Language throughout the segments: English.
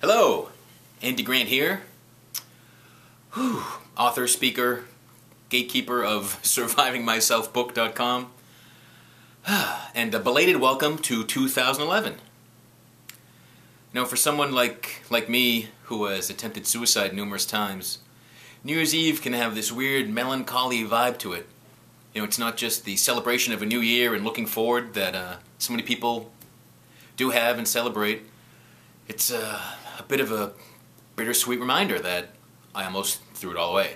Hello, Andy Grant here. Author, speaker, gatekeeper of SurvivingMyselfBook.com, and a belated welcome to 2011. Now, for someone like me who has attempted suicide numerous times, New Year's Eve can have this weird melancholy vibe to it. You know, it's not just the celebration of a new year and looking forward that so many people do have and celebrate. It's a bit of a bittersweet reminder that I almost threw it all away.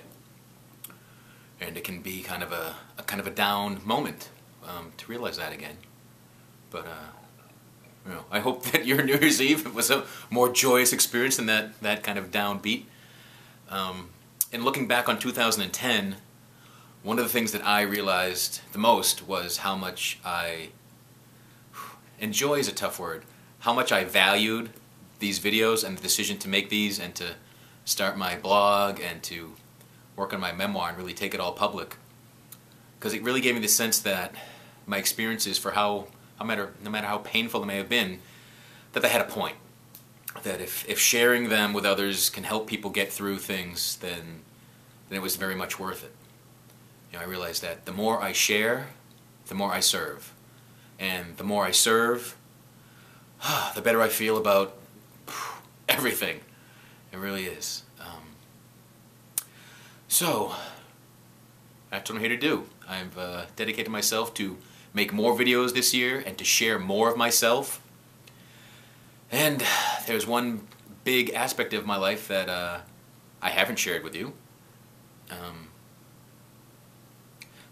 And it can be kind of a down moment to realize that again. But you know, I hope that your New Year's Eve was a more joyous experience than that kind of downbeat. And looking back on 2010, one of the things that I realized the most was how much enjoy is a tough word, how much I valued these videos and the decision to make these and to start my blog and to work on my memoir and really take it all public. Because it really gave me the sense that my experiences, for no matter how painful they may have been, that they had a point. That if sharing them with others can help people get through things, then it was very much worth it. You know, I realized that the more I share, the more I serve. And the more I serve, the better I feel about everything. It really is. So, that's what I'm here to do. I've dedicated myself to make more videos this year and to share more of myself. And there's one big aspect of my life that I haven't shared with you.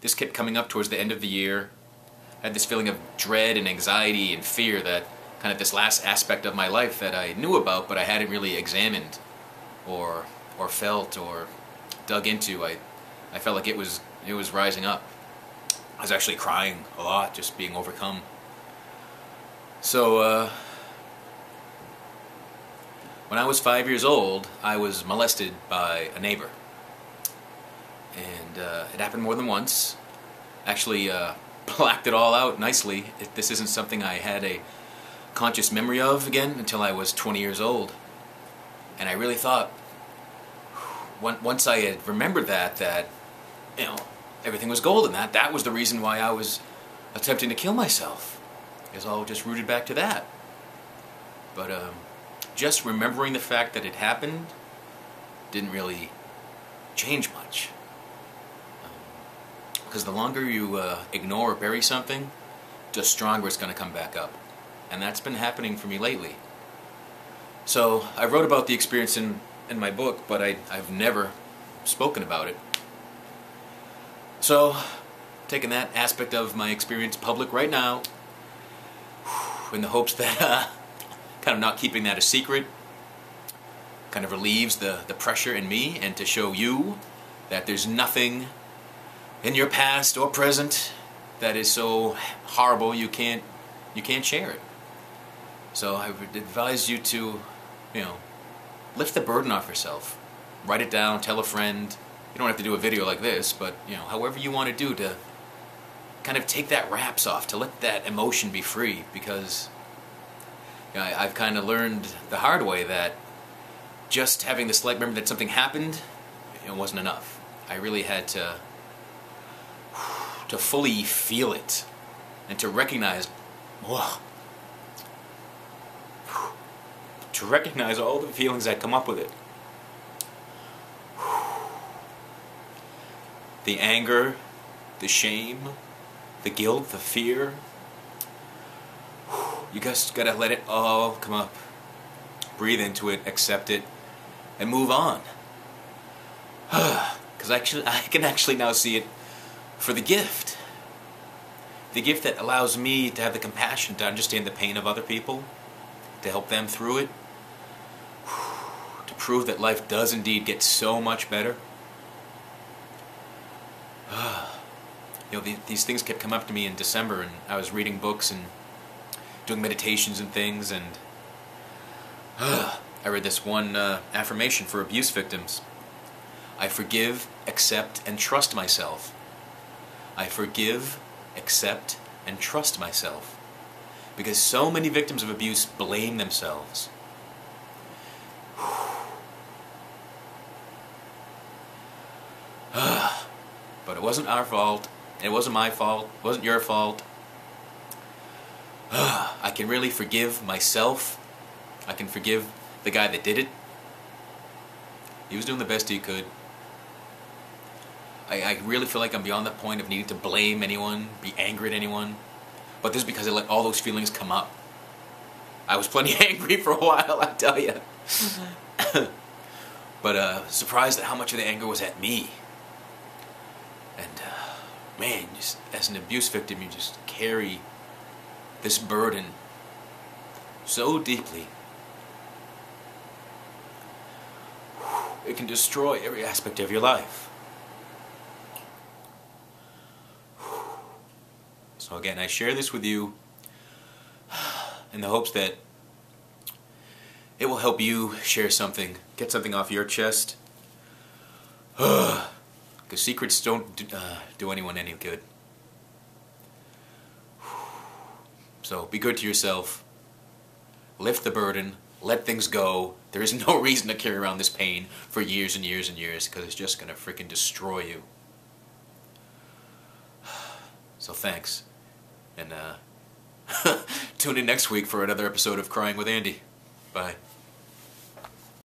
This kept coming up towards the end of the year. I had this feeling of dread and anxiety and fear that kind of this last aspect of my life that I knew about but I hadn't really examined or felt or dug into. I felt like it was rising up. I was actually crying a lot, just being overcome. So when I was 5 years old, I was molested by a neighbor. And it happened more than once. Actually blacked it all out nicely. This isn't something I had a conscious memory of again until I was 20 years old. And I really thought, once I had remembered that you know, everything was golden. That was the reason why I was attempting to kill myself. It was all just rooted back to that. But just remembering the fact that it happened didn't really change much. Because the longer you ignore or bury something, the stronger it's going to come back up. And that's been happening for me lately. So I wrote about the experience in my book, but I've never spoken about it. So, taking that aspect of my experience public right now, in the hopes that kind of not keeping that a secret kind of relieves the pressure in me, and to show you that there's nothing in your past or present that is so horrible you can't share it. So I would advise you to, you know, lift the burden off yourself. Write it down, tell a friend. You don't have to do a video like this, but you know, however you want to do to kind of take that wraps off, to let that emotion be free, because you know, I've kind of learned the hard way that just having the slight memory that something happened, it wasn't enough. I really had to fully feel it and to recognize, to recognize all the feelings that come up with it. The anger, the shame, the guilt, the fear. You just gotta let it all come up. Breathe into it, accept it, and move on. Because I can actually now see it for the gift. The gift that allows me to have the compassion to understand the pain of other people, to help them through it, to prove that life does indeed get so much better. You know, these things kept coming up to me in December, and I was reading books and doing meditations and things, and I read this one affirmation for abuse victims. I forgive, accept, and trust myself. I forgive, accept, and trust myself. Because so many victims of abuse blame themselves. But it wasn't our fault. It wasn't my fault. It wasn't your fault. I can really forgive myself. I can forgive the guy that did it. He was doing the best he could. I really feel like I'm beyond the point of needing to blame anyone, be angry at anyone. But this is because I let all those feelings come up. I was plenty angry for a while, I tell you. But surprised at how much of the anger was at me. And man, just as an abuse victim, you just carry this burden so deeply. It can destroy every aspect of your life. So again, I share this with you in the hopes that it will help you share something, get something off your chest. Because secrets don't do anyone any good. So be good to yourself. Lift the burden. Let things go. There is no reason to carry around this pain for years and years and years, because it's just going to freaking destroy you. So thanks. And tune in next week for another episode of Crying with Andy. Bye.